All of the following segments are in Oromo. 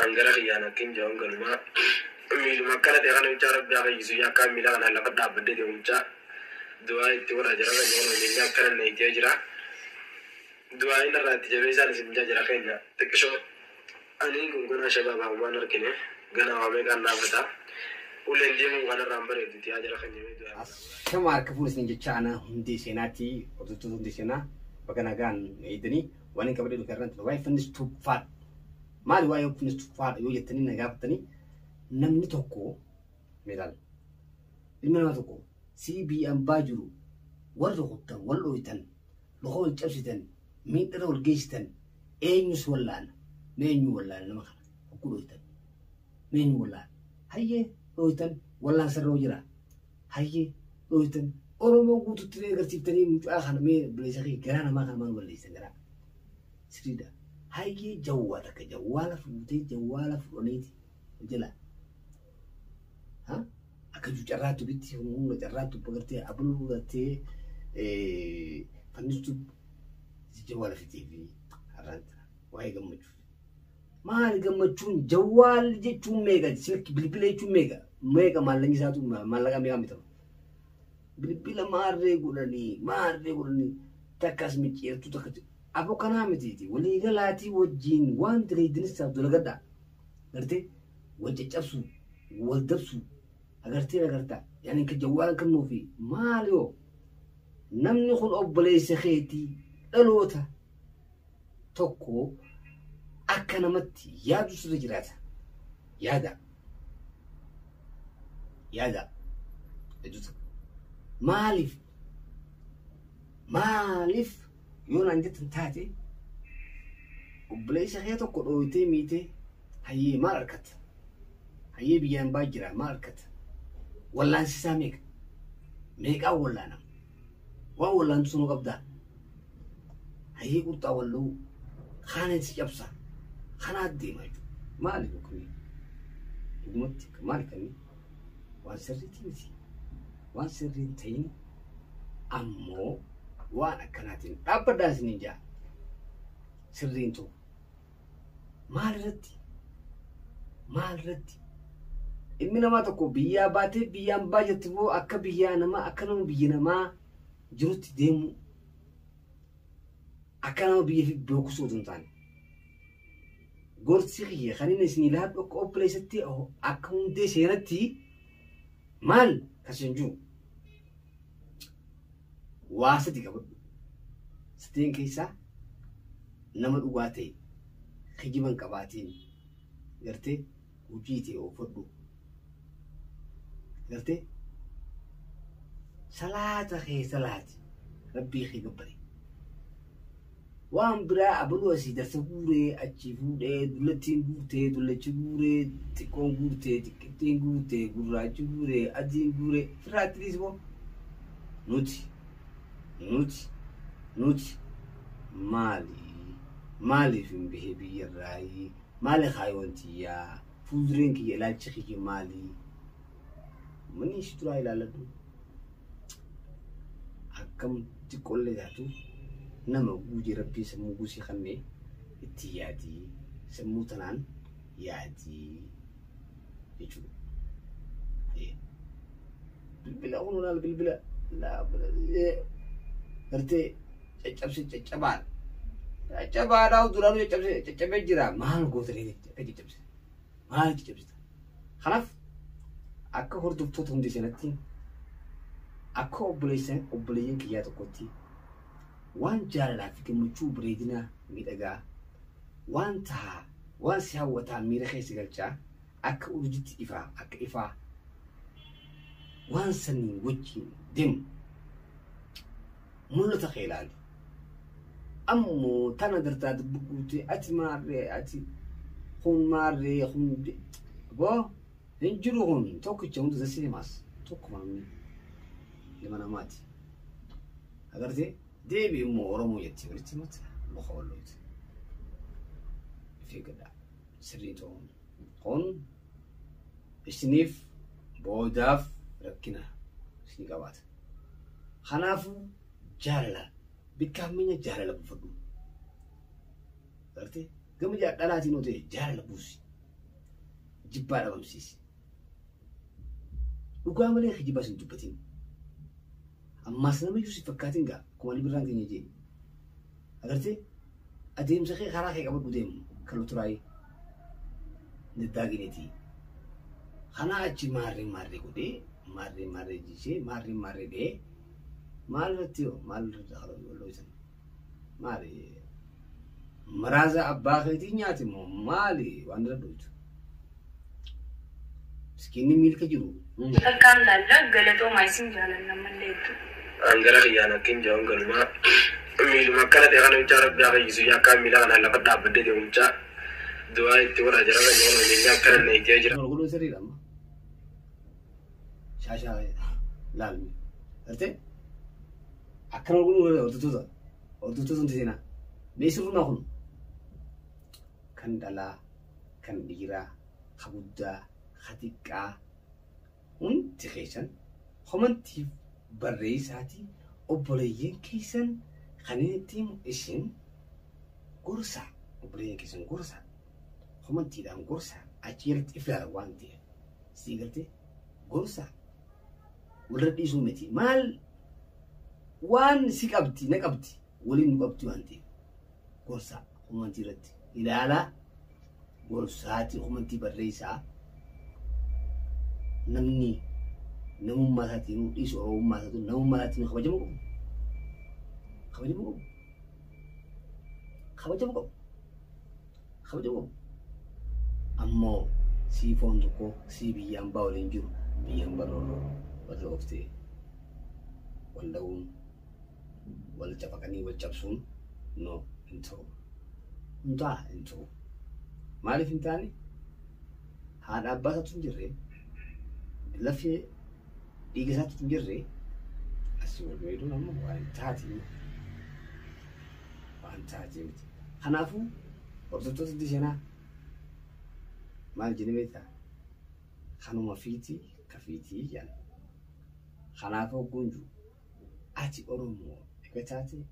angara yana kin jawan galma mi makala de kana bicara biya yisu ya kamila kana la fada bade de uncha duwa itti wala jara ga jono de ya kana ne jira duwa ina rati jabe sa ni sinja jara kenya tekisho ani gungona shababa wanar kine gana wa be kana fata ulen dimu kana rambare de ya jara kenya duwa shamar ka fulis ninja chana hundi senati otutu hundi sena bagana gan idni wani kabade du karant wai finish to fat mali wai finish to fat yo yetani na gaptani namni tokko medal ilmana tokko CBM bajuru wardo quttan wallo itan loxo cabsitan min dara wal geystan eñus wallan meñu wallan lama xana ko itan meñu wallan hayye do itan wallan sarro jira hayye do itan oromo gutu tire gartitani mu axana me blesari garana ma xana man walli sangara sirida hayye jawwala ka jawwala futi jawwala foniti jela ha akaju jarratu bitti hunga jarratu pagarte abulu gate fanistu jawwala fi TV aranta way gamaju mal gamachun jawwal je chumega silki bilbile chumega mega malangi satu malaga mega mito bilbila marre gulani takas michi tu takat apo kana mititi wali galati wajin wan dre dinsa dulagada garte wajja cabsu wadabsu agarta yani ka jawal kan no fi malio namni khul oblay sakheti dalota tokko akana matti yadu sujirata yada ejuta malif yona anjetan tati oblay sakheto ko doite mite haye markat haye biyan bajira markat wallan sisamik meka wallana wa wallan sunu qabda haye qurta wallu khanat yabsa khanat dimaju malik kuni dumutik malikani wa sirritin ammo wa kanatin abada sininja sirrinto malratti imina ma tokko biya baate biyan bajatibo akka biya nama akana biya nama jirutti demu akana biya fi bokuso tuntan gorsi khiye khanina sinila ko placetti akunde senati mal kasenju wasati kabad stin kaysa nama dugate khijiban qabatin garte ujiti o foddu garte salata rabbi khi gabari وام برا أبلو أسيد سبورة أشيفورة دولتين بورة دولتين بورة تكون بورة تكتين بورة براج بورة أدين بورة فراتريس بو نوتي مالي في بهبي الرأي مالي خايونتيا فودرين كي لا تشخي مالي مني شتراي لا لدو حكم تقول لي ذاتو nama guji rabbi semu gusi khanne ittiyati semu tanan yati bichu bilbila onuna bilbila la arte cacaba daw duranu cacabe jira mal gotre cacabse mal cacabse khalaf akka hordu totum disenati akka obleyen kiyata koti وان جالنا في كمشو بريدنا ميدغا وان تا وان سياوتا ميرخي سيغلچا اك ورجت إفا وان سني وجي دم مولو تخيلان أمو تانا درتا دبقوتي أتي ماري أتي خون ماري خون بو ننجلو هون توكي جوندو زسيماس توكو مامي لما نماتي أغرتي ديبي مورمو يتيغرتي مت بخولوت في كذا سريتون هون سنيف بوداف ركنا سنيكابات خنافو جارلا بكامينيا جارلا بفدو عرفتي كم جاء دلاتي نوتي جارلا بوسي جبار أمسيس وقام لي خجيبا سنتوبتين أما سنما يوسف فكاتين قا كمالي بران كن يجي أغرتي أديم سخي خراخي قبل قديم كلو تراي نداقي نتي خنا أجي ماري قدي ماري جيشي ماري دي مال رتيو مال رتخلو يولو يسن ماري مرازا أباخيتي نياتي مو مالي واندر دويتو سكيني ميل كجرو كان لا غلطو مايسين جالنا من ليتو أنجلا يانا كين جونغل ما ميل ما كانت يغنى وجارب بياغي يسو يا كاميلا أنا لقد عبدت دي وجا دواي تورا جرغا جونو ليا كان نيتي جرا نقولون سري لما شاشا لالمي أرتي أكرم نقولون أرتوزا تينا بيسرو ناخن كان دالا كان ديرا خبودا خاتيكا تخيشن خمن تي بريساتي أوبليين كيسن خنين تيم إشين قرصة أوبليين كيسن قرصة خمن تي دام قرصة أجيرت إفلا وانتي سيغلتي قرصة ولردي سومتي مال وان سيكابتي نكابتي ولين نكابتي وانتي قرصة خمن تي ردي إذا على قرصاتي خمن تي بريسا نمني نمو ماتاتي نو إيش أو ماتاتو نمو ماتاتي خبجمكم أمو سي فوندوكو سي بيام باولينجو بيام برولو بدلوفتي واللون والجبكاني والجبسون نو انتو مالي فنتاني هذا أباسا تنجرين لفي إيجازات تنجري أسمع بيدون أمم وان تاتي خنافو ورطوط ديشنا مال جنبيتا خانو مفيتي كفيتي يعني خنافو كونجو أتي أرومو إكتاتي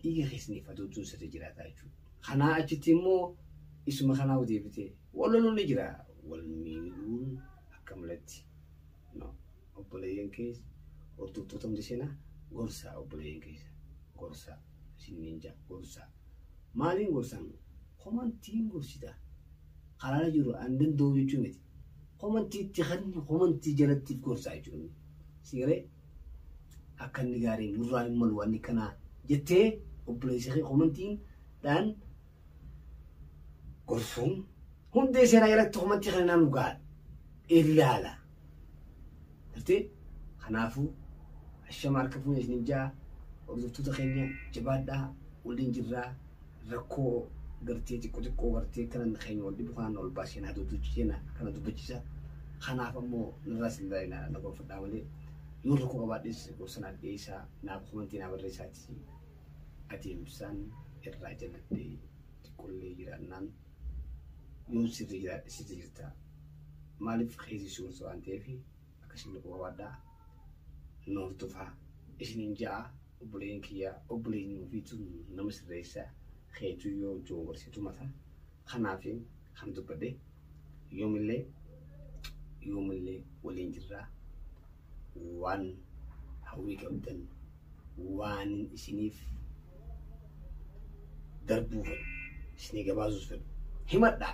إيجا خسني فدوتو ستجرا تاجو خنا أتي تيمو اسم خناو ديبتي ولا لون نجرا والميلون كملتي no أوبليين كيس ورطوطهم ديشنا غورسا أوبليين كيس غورسا سنينجا غورسا مالين غورسان خمان تين غورسيدا خلالا جرو عندن دو يجومتي خمان تي تخن خمان تي جلتي غورسا يجومي سيغري أكن نغاري نوران ملواني كنا جتة أوبليسي خمان تين دان غورسون هم ديشنا يلت خمان تي خلنا نغار إلا لا أرتي خنافو الشمال كفون يجنجا ورزقتو تخينيا جبادا ولين جرا ركو قرتي تكو قرتي كنا نخيني ولدي بخان والباشين هادو تجينا كنا تبجيسا خنافو مو نراس لدينا نقول فداولي يوركو قباديس قرسنا ديسا نابو خمانتنا بريساتي أتي مسان الراجل دي تقول جرانان يون سيرتا مالف خيزي سورسو أنتي أكشن لكو وادا نورتوفا إشنين جاء أبلين كيا أبلين وفيتو نمس ريسا خيتو يو جو ورسيتو متا خنافين خمدو بدي يوم اللي ولين جرا وان هوي كبدن وان إشنيف دربوه إشني قبازوس فل همدا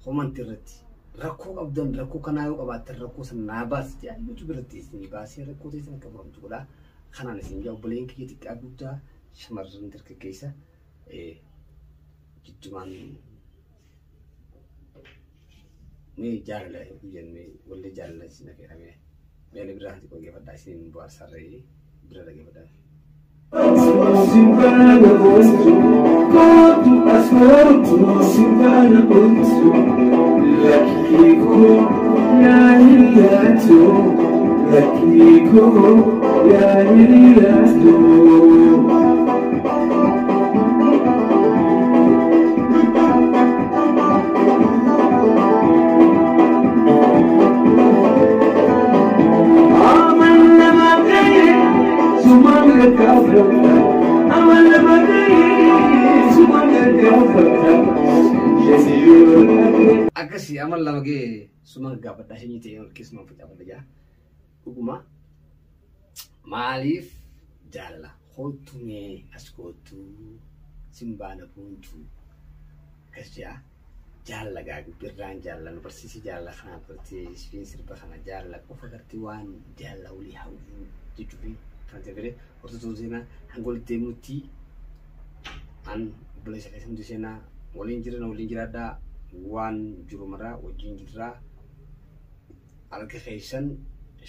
خمان ترتي ركو أبدن ركو كنايو أبات ركو سناباس جا يوتيوب رتيسني باسي ركو تيسن كبرم تقولا خنا نسيم بلين كي تكابودا شمرن ترك كيسا جتمان مي جارلا يجن مي ولا جارلا سينا كي رامي مي برا تي كوغي فدا سين بوار ساري برا لغي فدا Akkasii amma lama gee suma gaafadhaa shanii ta'e keessumaa facaafadha jaa. Dhuguma maaliif jaalala hootumee as gootu simbaana buntu akkas jaa jaalala gaagu birraan jaalala nu barsiisi jaalala kanaa bartee sirba kana jaalala qofa gartee waan jaalala walii hawwuu jechuufi kan ta'e hordoftoo seenaa hanga deemuutti an obboleessa keessatti seenaa waliin jiraadhaa waan jiru maraa wajjin jirraa alga keessan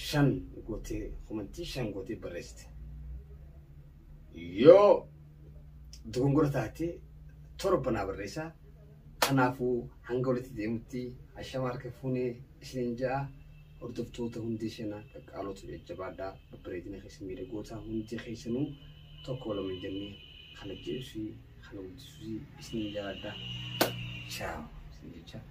shan gootee humantii shan gootee barreessite yoo dogongora taate torba naa barreessaa kanaafuu hanga walitti deemutti ashama harka fuunee isiniin ja'a hordoftoota hundi seenaa qaqqaalota jajjabaadhaa babbareedina keessa miidhagoota hundi keessanuu tokko lama hin jennee kana jeesuu kana guddisuu isiniin jaalladhaa. Ciao, Cindy. Ciao.